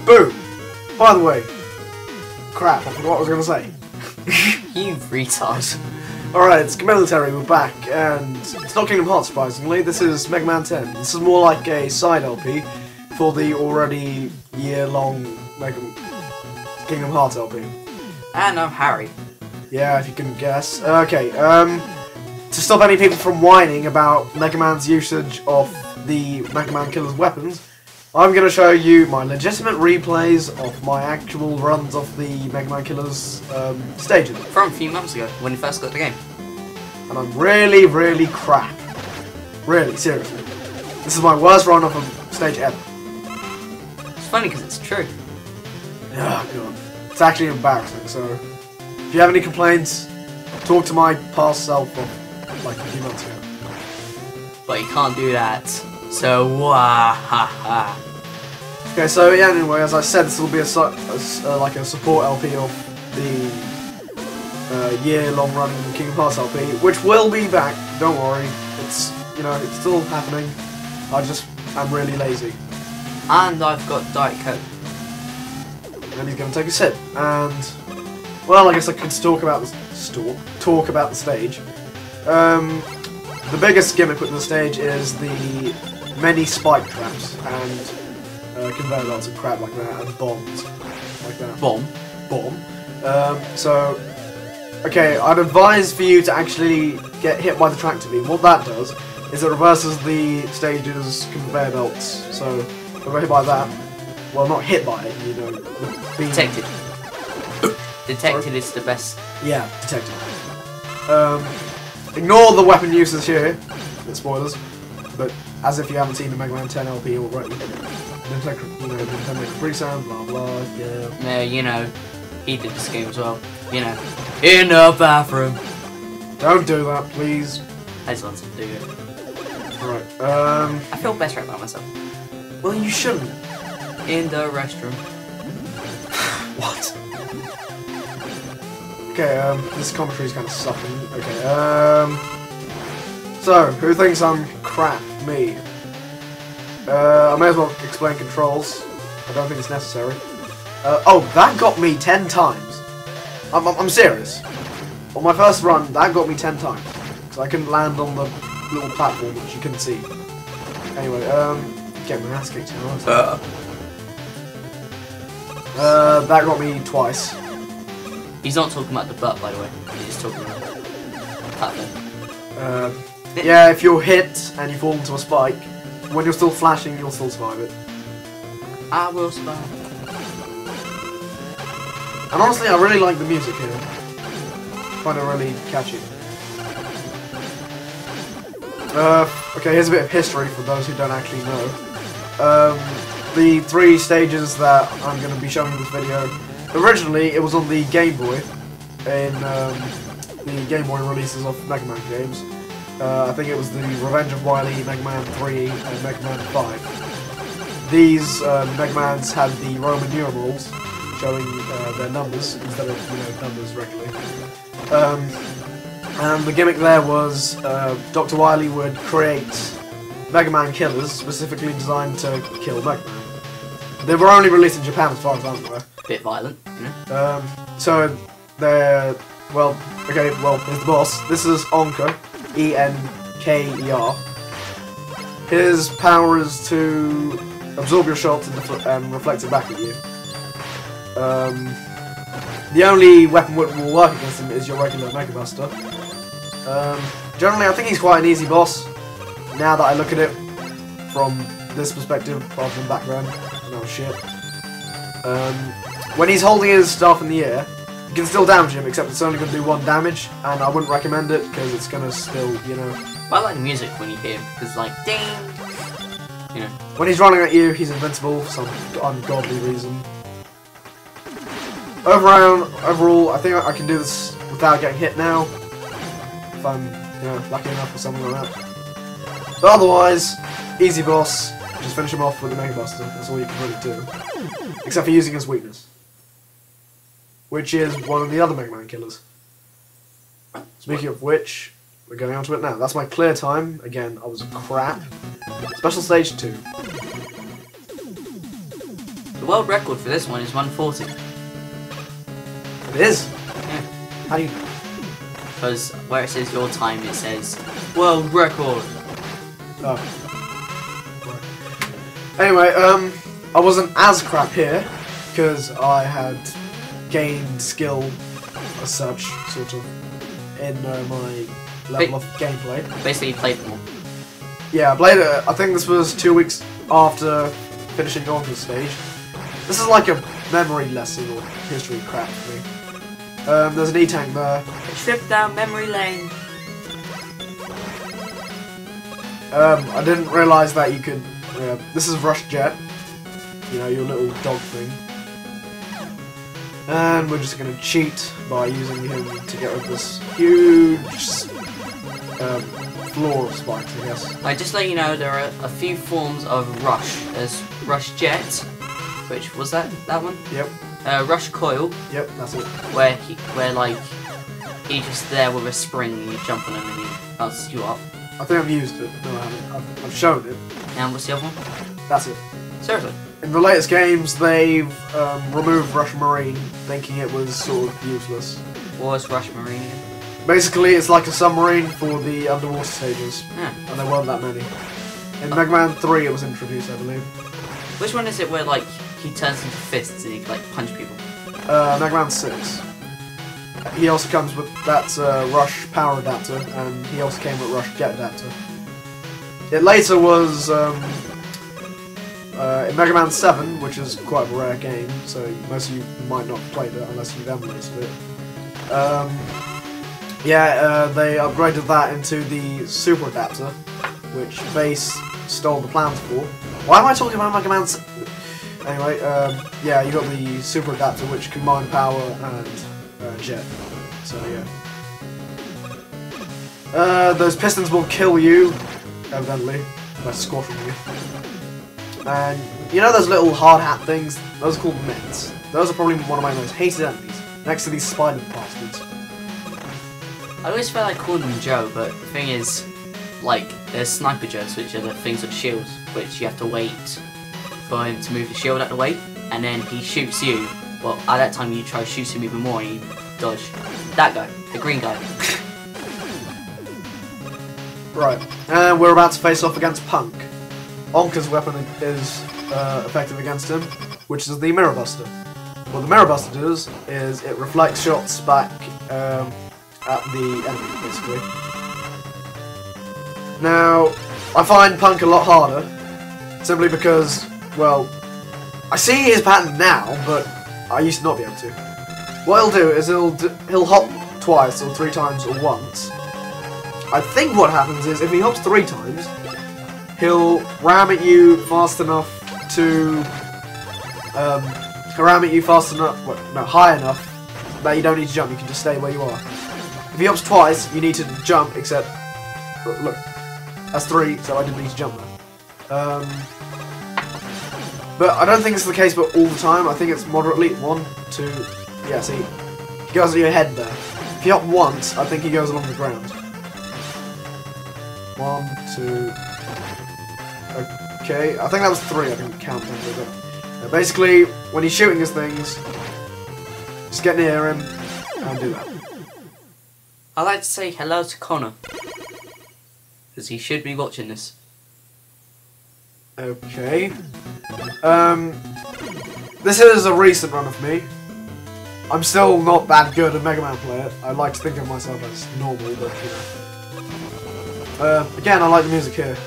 Boom! By the way, crap, I forgot what I was going to say. You retard. Alright, it's Military, we're back, and it's not Kingdom Hearts, surprisingly. This is Megaman 10. This is more like a side LP for the already year-long Kingdom Hearts LP. And I'm Harry. Yeah, if you can guess. Okay, to stop any people from whining about Mega Man's usage of the Mega Man killer's weapons, I'm going to show you my legitimate replays of my actual runs of the Mega Man killer's stages. From a few months ago, when you first got the game. And I'm really, really crap. Really, seriously. This is my worst run of a stage ever. It's funny because it's true. Oh god. It's actually embarrassing, so if you have any complaints, talk to my past self of like a few months ago. But you can't do that. So, wah ha ha. Okay, so yeah, anyway, as I said, this will be like a support LP of the year-long running Kingdom Hearts LP, which will be back. Don't worry, it's it's still happening. I'm really lazy. And I've got Diet Coke. And he's going to take a sip. And well, I guess I could talk about the stage. The biggest gimmick with the stage is the many spike traps and conveyor belts and crap like that, and bombs like that. Bomb. So, okay, I'd advise for you to actually get hit by the tractor beam. What that does is it reverses the stage's conveyor belts. So, if I get hit by that, well, not hit by it, the beam. Detected. Detected is the best. Yeah, detected. Ignore the weapon uses here. Spoilers. But as if you haven't seen the Mega Man 10 LP already. Nintendo Capri Sound, blah blah, yeah. Yeah, he did this game as well. In the bathroom. Don't do that, please. I just want to do it. Alright, I feel better about myself. well, you shouldn't. In the restroom. What? Okay, this commentary's kind of sucking. Okay, so, who thinks I'm crap? Me. I may as well explain controls. I don't think it's necessary. Oh, that got me 10 times. I'm serious. On my first run, that got me 10 times. Because I couldn't land on the little platform, which you couldn't see. Anyway, get my ass kicked now. That got me twice. He's not talking about the butt, by the way. He's talking about the platform. Yeah, if you're hit and you fall into a spike, when you're still flashing, you'll still survive it. I will survive. And honestly, I really like the music here. I find it really catchy. Okay, here's a bit of history for those who don't actually know. The 3 stages that I'm going to be showing in this video, originally it was on the Game Boy, in the Game Boy releases of Mega Man games. I think it was the Revenge of Wily, Mega Man 3, and Mega Man 5. These Mega Mans had the Roman numerals showing their numbers instead of numbers regularly. And the gimmick there was Dr. Wily would create Mega Man killers specifically designed to kill Mega Man. They were only released in Japan as far as I'm aware. Bit violent, So they're well, here's the boss. This is Onker. Enker. His power is to absorb your shot and reflect it back at you. The only weapon which will work against him is your regular Mega Buster. Generally, I think he's quite an easy boss. Now that I look at it from this perspective, rather than background. No shit. When he's holding his stuff in the air, you can still damage him, except it's only going to do 1 damage, and I wouldn't recommend it, because it's going to still, I like the music when you hear him, because it's like, ding! When he's running at you, he's invincible for some ungodly reason. Overall, I think I can do this without getting hit now, if I'm, lucky enough or something like that. But otherwise, easy boss, just finish him off with the Mega Buster, that's all you can really do. Except for using his weakness. Which is one of the other Mega Man killers. Speaking of which, we're going on to it now. That's my clear time. Again, I was crap. Special stage 2. The world record for this one is 140. It is? Yeah. How do you know? Because where it says your time, it says world record. Oh. Right. Anyway, I wasn't as crap here, because I had gained skill as such, sort of, in my level of gameplay. Basically, you played them all. Yeah, I played it. I think this was 2 weeks after finishing Yonka's stage. This is like a memory lesson or history crap for me. There's an E-tank there. A trip down memory lane. I didn't realise that you could. This is Rush Jet. You know, your little dog thing. And we're just gonna cheat by using him to get rid of this huge floor of spikes, I guess. Just let you know, there are a few forms of Rush. There's Rush Jet, which was that one? Yep. Rush Coil. Yep, that's it. Where like he's just there with a spring and you jump on him and he bounces you up. I think I've used it. No, I haven't. I've shown it. And what's the other one? That's it. Seriously. In the latest games, they've removed Rush Marine, thinking it was sort of useless. What is Rush Marine again? Basically, it's like a submarine for the underwater stages, Yeah. and there weren't that many. In Megaman 3, it was introduced, I believe. Which one is it where like he turns into fists and he can like punch people? Megaman 6. He also comes with that Rush Power Adapter, and he also came with Rush Jet Adapter. It later was in Mega Man 7, which is quite a rare game, so most of you might not have played it unless you've emulated it. They upgraded that into the Super Adapter, which Base stole the plans for. Why am I talking about Mega Man 7? Anyway, you got the Super Adapter, which combined power and jet. So yeah. Those pistons will kill you, evidently, by squashing you. And you know those little hard hat things? Those are called Mets. Those are probably one of my most hated enemies, next to these spider bastards. I always felt like calling them Joe, but the thing is, like, there's Sniper Joes, which are the things with shields, which you have to wait for him to move the shield out of the way, and then he shoots you. Well, at that time you try to shoot him even more and you dodge. That guy, the green guy. Right, and we're about to face off against Punk. Onka's weapon is effective against him, which is the Mirror Buster. What the Mirror Buster does is it reflects shots back at the enemy, basically. Now, I find Punk a lot harder, simply because, well, I see his pattern now, but I used to not be able to. What he'll do is he'll hop twice, or 3 times, or once. I think what happens is, if he hops 3 times, he'll ram at you fast enough to, high enough that you don't need to jump, you can just stay where you are. If he hops twice, you need to jump, except, look, that's 3, so I didn't need to jump there. But I don't think it's the case but all the time, I think it's moderately, 1, 2, yeah, see, he goes at your head there. If you hop once, I think he goes along the ground. 1, 2, okay, I think that was 3, I didn't count them, but basically, when he's shooting his things, just get near him, and do that. I'd like to say hello to Connor, because he should be watching this. Okay. This is a recent run of me. I'm still not that good at Mega Man player. I like to think of myself as normal, but you know. Again, I like the music here.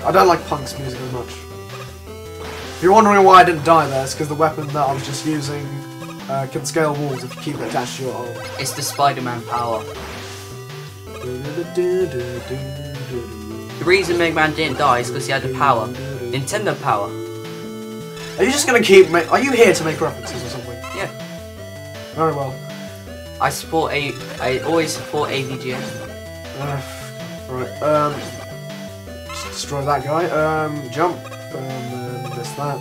I don't like Punk's music as much. If you're wondering why I didn't die there, it's because the weapon that I was just using can scale walls if you keep it attached to your arm. It's the Spider-Man power. The reason Mega Man didn't die is because he had the power. Nintendo power. Are you just gonna keep are you here to make references or something? Yeah. Very well. I always support AVGN. Right, just destroy that guy, jump, miss that.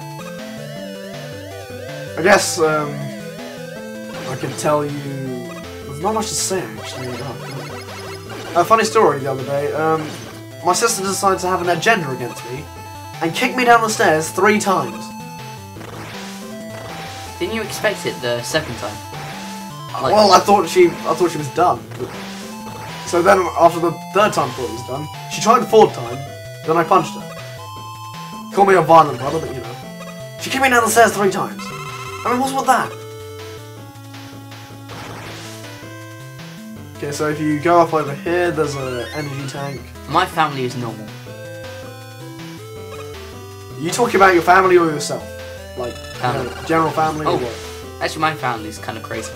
I guess, I can tell you, there's not much to say actually. A funny story the other day, my sister decided to have an agenda against me, and kicked me down the stairs 3 times. Didn't you expect it the second time? Like, well, I thought she was done. But... So then, after the third time I thought it was done, she tried the fourth time, then I punched her. Call me a violent brother, but you know. She came me down the stairs 3 times. I mean, what's with that? Okay, so if you go up over here, there's an energy tank. my family is normal. Are you talking about your family or yourself? Like, Family. General family or Oh. what? Actually, my family is kind of crazy.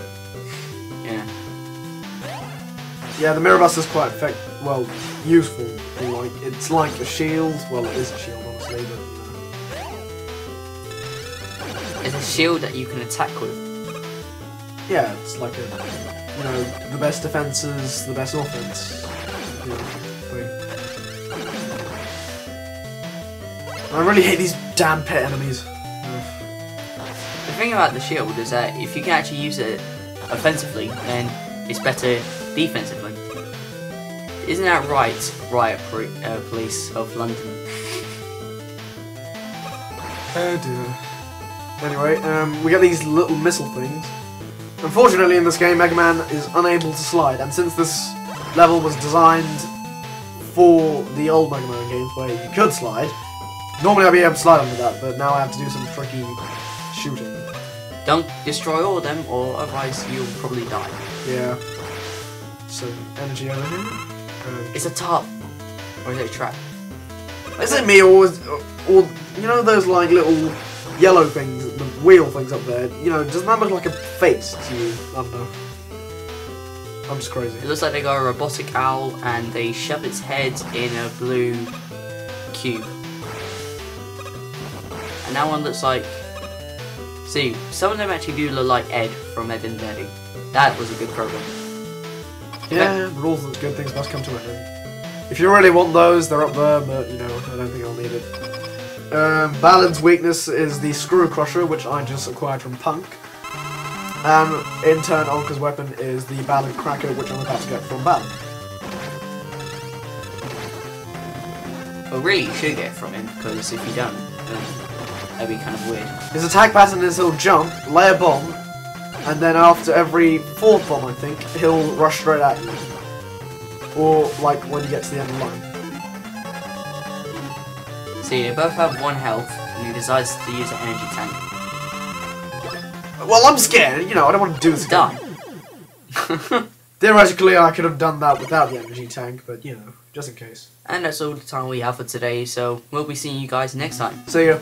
Yeah. Yeah, the mirror bus is quite useful. Like, it's like a shield. Well, it is a shield, honestly, but It's a shield that you can attack with. yeah, it's like a, the best defenses, the best offense. Thing. I really hate these damn pet enemies. The thing about the shield is that if you can actually use it offensively, then it's better defensively. Isn't that right, Police of London? Oh dear. Anyway, we get these little missile things. Unfortunately, in this game, Megaman is unable to slide, and since this level was designed for the old Megaman games where you could slide, normally I'd be able to slide under that, but now I have to do some tricky shooting. Don't destroy all of them, or otherwise you'll probably die. Yeah. Some energy over here. It's a top, or is it a trap? Is it me or you know those like little yellow things, the wheel things up there? Doesn't that look like a face to you? I don't know. I'm just crazy. It looks like they got a robotic owl and they shove its head in a blue cube. And that one looks like... See, some of them actually do look like Ed from Ed and Eddie. That was a good program. Yeah, but all the good things must come to an end. If you really want those, they're up there, but I don't think I'll need it. Ballad's weakness is the Screw Crusher, which I just acquired from Punk. And in turn, Onka's weapon is the Ballad Cracker, which I'm about to get from Ballad. But really, you should get it from him, because if you don't, then that'd be kind of weird. His attack pattern is he'll jump, lay a bomb, and then after every 4th bomb, I think, he'll rush straight at you. Or, like, when you get to the end of the line. See, they both have 1 health, and he decides to use an energy tank. Well, I'm scared, I don't want to do this again. Die. Theoretically, I could have done that without the energy tank, but, just in case. And that's all the time we have for today, so we'll be seeing you guys next time. See ya.